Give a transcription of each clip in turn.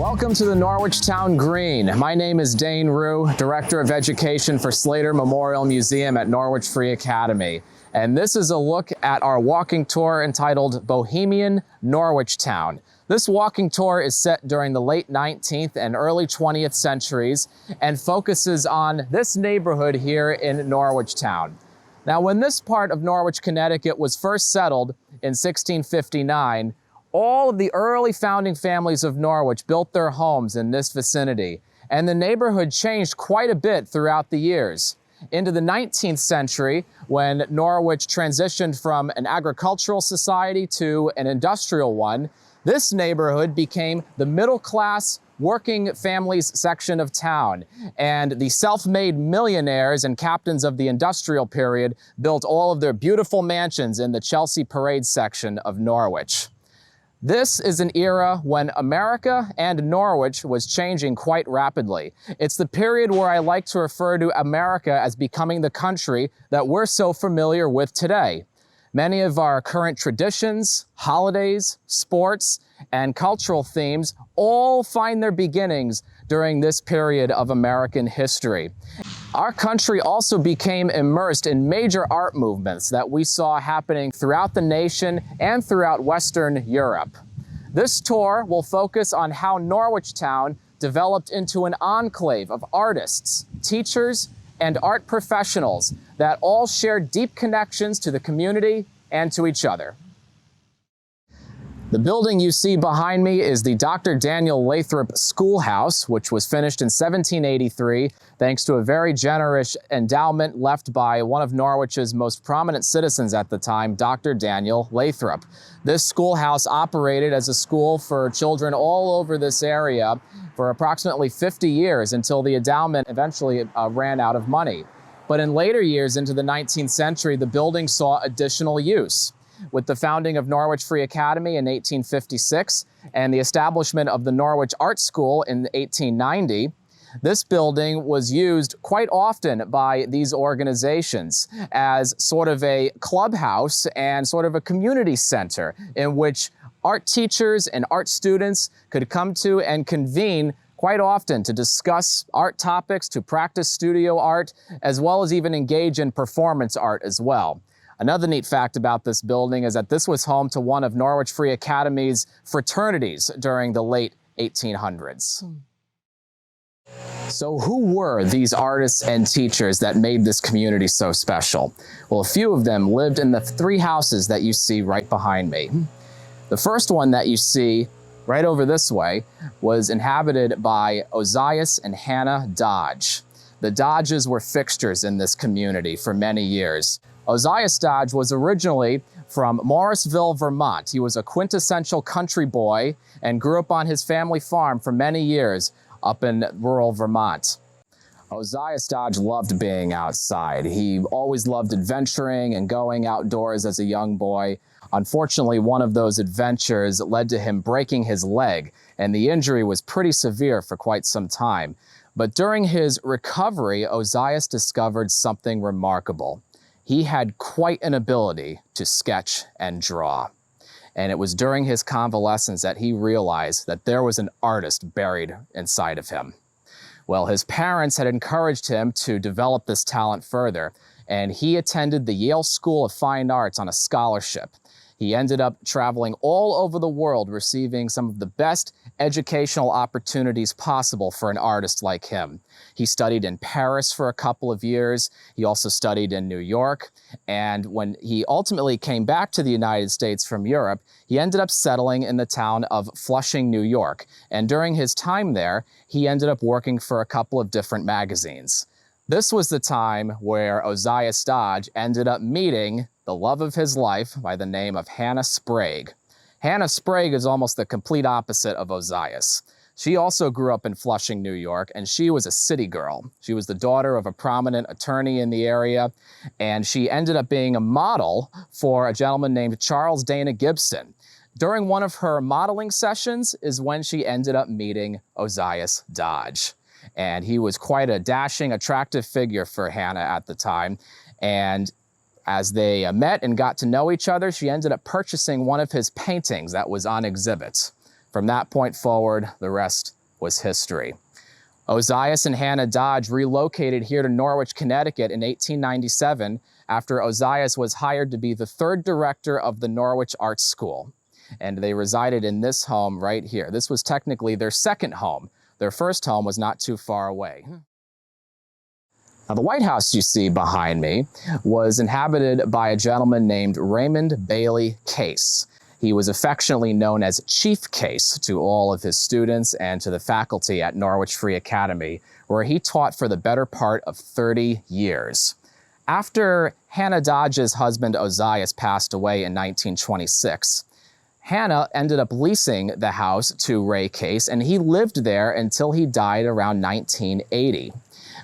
Welcome to the Norwichtown Green. My name is Dane Rue, Director of Education for Slater Memorial Museum at Norwich Free Academy. And this is a look at our walking tour entitled Bohemian Norwichtown. This walking tour is set during the late 19th and early 20th centuries and focuses on this neighborhood here in Norwichtown. Now, when this part of Norwich, Connecticut was first settled in 1659, all of the early founding families of Norwich built their homes in this vicinity, and the neighborhood changed quite a bit throughout the years. Into the 19th century, when Norwich transitioned from an agricultural society to an industrial one, this neighborhood became the middle-class working families section of town, and the self-made millionaires and captains of the industrial period built all of their beautiful mansions in the Chelsea Parade section of Norwich. This is an era when America and Norwich was changing quite rapidly. It's the period where I like to refer to America as becoming the country that we're so familiar with today. Many of our current traditions, holidays, sports, and cultural themes all find their beginnings during this period of American history. Our country also became immersed in major art movements that we saw happening throughout the nation and throughout Western Europe. This tour will focus on how Norwichtown developed into an enclave of artists, teachers, and art professionals that all shared deep connections to the community and to each other. The building you see behind me is the Dr. Daniel Lathrop Schoolhouse, which was finished in 1783 thanks to a very generous endowment left by one of Norwich's most prominent citizens at the time, Dr. Daniel Lathrop. This schoolhouse operated as a school for children all over this area for approximately 50 years until the endowment eventually ran out of money. But in later years into the 19th century, the building saw additional use. With the founding of Norwich Free Academy in 1856 and the establishment of the Norwich Art School in 1890, this building was used quite often by these organizations as sort of a clubhouse and sort of a community center in which art teachers and art students could come to and convene quite often to discuss art topics, to practice studio art, as well as even engage in performance art as well. Another neat fact about this building is that this was home to one of Norwich Free Academy's fraternities during the late 1800s. So who were these artists and teachers that made this community so special? Well, a few of them lived in the three houses that you see right behind me. The first one that you see right over this way was inhabited by Ozias and Hannah Dodge. The Dodges were fixtures in this community for many years. Ozias Dodge was originally from Morrisville, Vermont. He was a quintessential country boy and grew up on his family farm for many years up in rural Vermont. Ozias Dodge loved being outside. He always loved adventuring and going outdoors as a young boy. Unfortunately, one of those adventures led to him breaking his leg, and the injury was pretty severe for quite some time. But during his recovery, Ozias discovered something remarkable. He had quite an ability to sketch and draw. And it was during his convalescence that he realized that there was an artist buried inside of him. Well, his parents had encouraged him to develop this talent further, and he attended the Yale School of Fine Arts on a scholarship. He ended up traveling all over the world, receiving some of the best educational opportunities possible for an artist like him. He studied in Paris for a couple of years. He also studied in New York. And when he ultimately came back to the United States from Europe, he ended up settling in the town of Flushing, New York. And during his time there, he ended up working for a couple of different magazines. This was the time where Ozias Dodge ended up meeting the love of his life by the name of Hannah Sprague. Hannah Sprague is almost the complete opposite of Ozias. She also grew up in Flushing, New York, and she was a city girl. She was the daughter of a prominent attorney in the area, and she ended up being a model for a gentleman named Charles Dana Gibson. During one of her modeling sessions is when she ended up meeting Ozias Dodge. And he was quite a dashing, attractive figure for Hannah at the time. And as they met and got to know each other, she ended up purchasing one of his paintings that was on exhibit. From that point forward, the rest was history. Ozias and Hannah Dodge relocated here to Norwich, Connecticut in 1897 after Ozias was hired to be the third director of the Norwich Art School. And they resided in this home right here. This was technically their second home. Their first home was not too far away. Now, the White House you see behind me was inhabited by a gentleman named Raymond Bailey Case. He was affectionately known as Chief Case to all of his students and to the faculty at Norwich Free Academy, where he taught for the better part of 30 years. After Hannah Dodge's husband Osias passed away in 1926, Hannah ended up leasing the house to Ray Case, and he lived there until he died around 1980.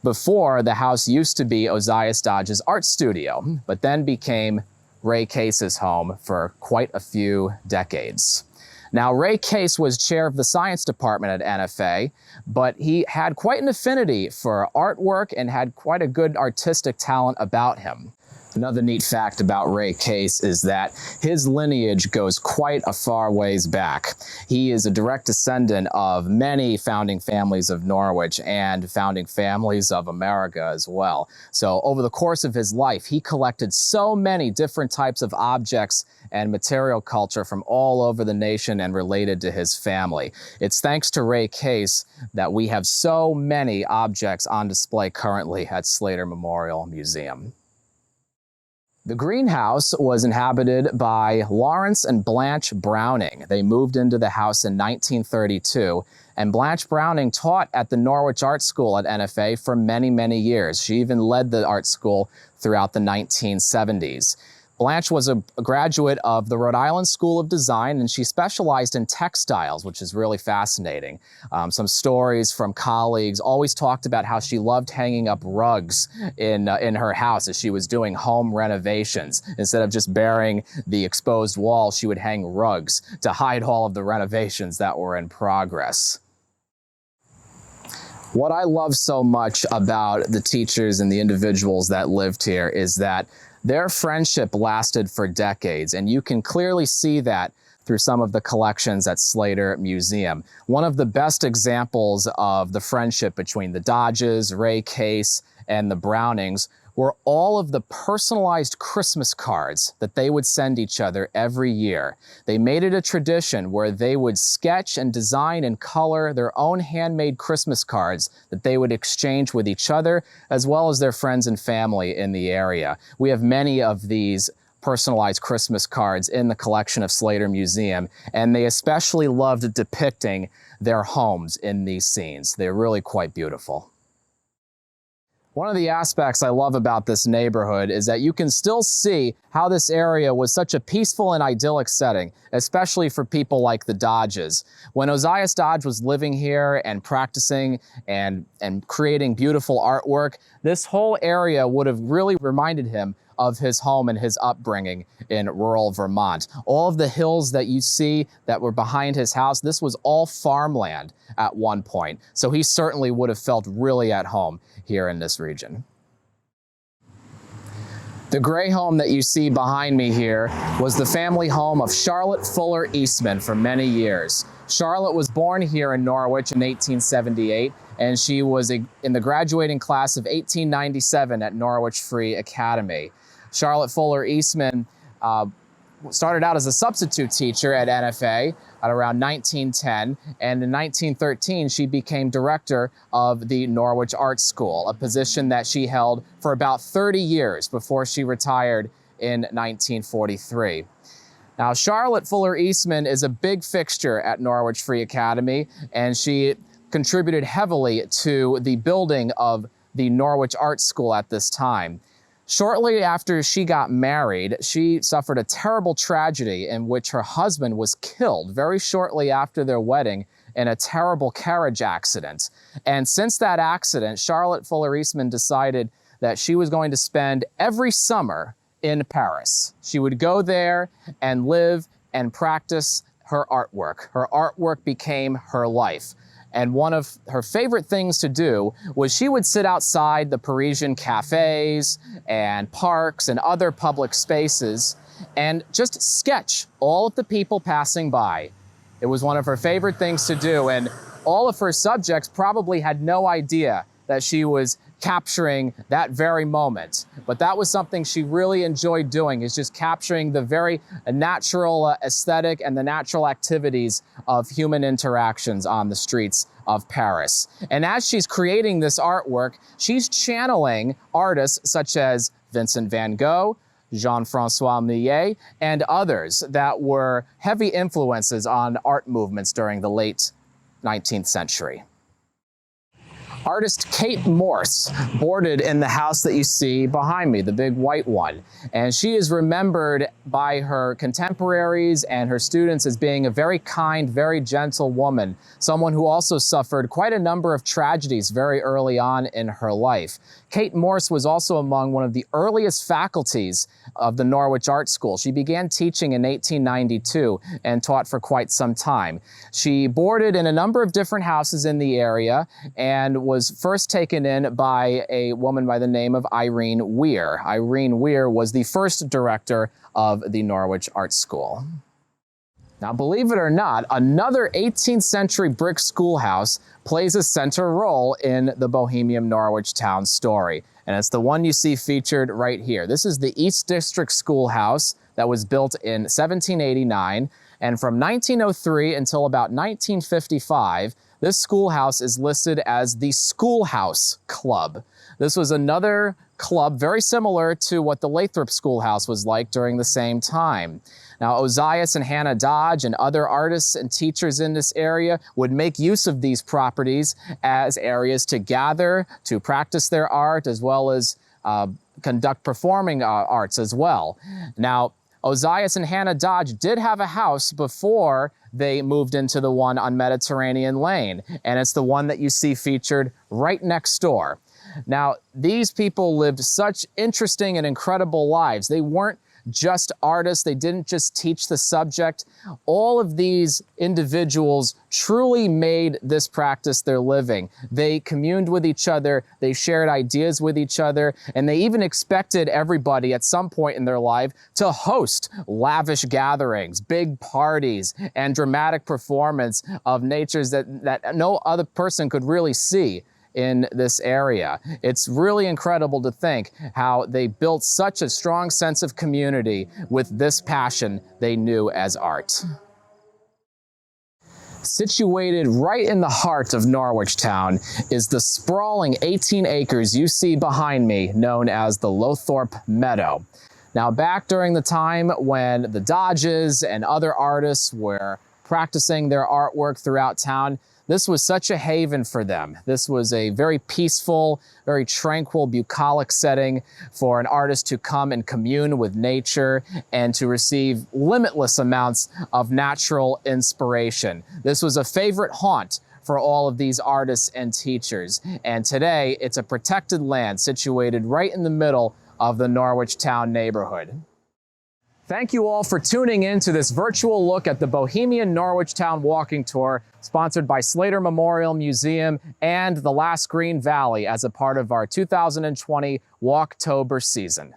Before, the house used to be Ozias Dodge's art studio, but then became Ray Case's home for quite a few decades. Now, Ray Case was chair of the science department at NFA, but he had quite an affinity for artwork and had quite a good artistic talent about him. Another neat fact about Ray Case is that his lineage goes quite a far ways back. He is a direct descendant of many founding families of Norwich and founding families of America as well. So over the course of his life, he collected so many different types of objects and material culture from all over the nation and related to his family. It's thanks to Ray Case that we have so many objects on display currently at Slater Memorial Museum. The greenhouse was inhabited by Lawrence and Blanche Browning. They moved into the house in 1932, and Blanche Browning taught at the Norwich Art School at NFA for many, many years. She even led the art school throughout the 1970s. Blanche was a graduate of the Rhode Island School of Design, and she specialized in textiles, which is really fascinating. Some stories from colleagues always talked about how she loved hanging up rugs in her house as she was doing home renovations. Instead of just burying the exposed wall, she would hang rugs to hide all of the renovations that were in progress. What I love so much about the teachers and the individuals that lived here is that their friendship lasted for decades, and you can clearly see that through some of the collections at Slater Museum. One of the best examples of the friendship between the Dodges, Ray Case, and the Brownings were all of the personalized Christmas cards that they would send each other every year. They made it a tradition where they would sketch and design and color their own handmade Christmas cards that they would exchange with each other, as well as their friends and family in the area. We have many of these personalized Christmas cards in the collection of Slater Museum, and they especially loved depicting their homes in these scenes. They're really quite beautiful. One of the aspects I love about this neighborhood is that you can still see how this area was such a peaceful and idyllic setting, especially for people like the Dodges. When Ozias Dodge was living here and practicing and creating beautiful artwork, this whole area would have really reminded him of his home and his upbringing in rural Vermont. All of the hills that you see that were behind his house, this was all farmland at one point. So he certainly would have felt really at home here in this region. The gray home that you see behind me here was the family home of Charlotte Fuller Eastman for many years. Charlotte was born here in Norwich in 1878, and she was in the graduating class of 1897 at Norwich Free Academy. Charlotte Fuller Eastman started out as a substitute teacher at NFA at around 1910, and in 1913 she became director of the Norwich Art School, a position that she held for about 30 years before she retired in 1943. Now, Charlotte Fuller Eastman is a big fixture at Norwich Free Academy, and she contributed heavily to the building of the Norwich Art School at this time. Shortly after she got married, she suffered a terrible tragedy in which her husband was killed very shortly after their wedding in a terrible carriage accident. And since that accident, Charlotte Fuller Eastman decided that she was going to spend every summer in Paris. She would go there and live and practice her artwork. Her artwork became her life. And one of her favorite things to do was she would sit outside the Parisian cafes and parks and other public spaces and just sketch all of the people passing by. It was one of her favorite things to do, and all of her subjects probably had no idea that she was capturing that very moment. But that was something she really enjoyed doing, is just capturing the very natural aesthetic and the natural activities of human interactions on the streets of Paris. And as she's creating this artwork, she's channeling artists such as Vincent van Gogh, Jean-Francois Millet, and others that were heavy influences on art movements during the late 19th century. Artist Kate Morse boarded in the house that you see behind me, the big white one. And she is remembered by her contemporaries and her students as being a very kind, very gentle woman, someone who also suffered quite a number of tragedies very early on in her life. Kate Morse was also among one of the earliest faculties of the Norwich Art School. She began teaching in 1892 and taught for quite some time. She boarded in a number of different houses in the area and was first taken in by a woman by the name of Irene Weir. Irene Weir was the first director of the Norwich Art School. Now, believe it or not, another 18th century brick schoolhouse plays a center role in the Bohemian Norwichtown story. And it's the one you see featured right here. This is the East District Schoolhouse that was built in 1789. And from 1903 until about 1955, this schoolhouse is listed as the Schoolhouse Club. This was another club very similar to what the Lathrop Schoolhouse was like during the same time. Now, Ozias and Hannah Dodge and other artists and teachers in this area would make use of these properties as areas to gather, to practice their art, as well as conduct performing arts as well. Now, Ozias and Hannah Dodge did have a house before they moved into the one on Mediterranean Lane, and it's the one that you see featured right next door. Now, these people lived such interesting and incredible lives. They weren't just artists. They didn't just teach the subject. All of these individuals truly made this practice their living. They communed with each other. They shared ideas with each other. And they even expected everybody at some point in their life to host lavish gatherings, big parties, and dramatic performance of natures that no other person could really see in this area. It's really incredible to think how they built such a strong sense of community with this passion they knew as art. Situated right in the heart of Norwichtown is the sprawling 18 acres you see behind me, known as the Lothorp Meadow. Now, back during the time when the Dodges and other artists were practicing their artwork throughout town, this was such a haven for them. This was a very peaceful, very tranquil, bucolic setting for an artist to come and commune with nature and to receive limitless amounts of natural inspiration. This was a favorite haunt for all of these artists and teachers. And today, it's a protected land situated right in the middle of the Norwichtown neighborhood. Thank you all for tuning in to this virtual look at the Bohemian Norwichtown walking tour, sponsored by Slater Memorial Museum and the Last Green Valley as a part of our 2020 Walktober season.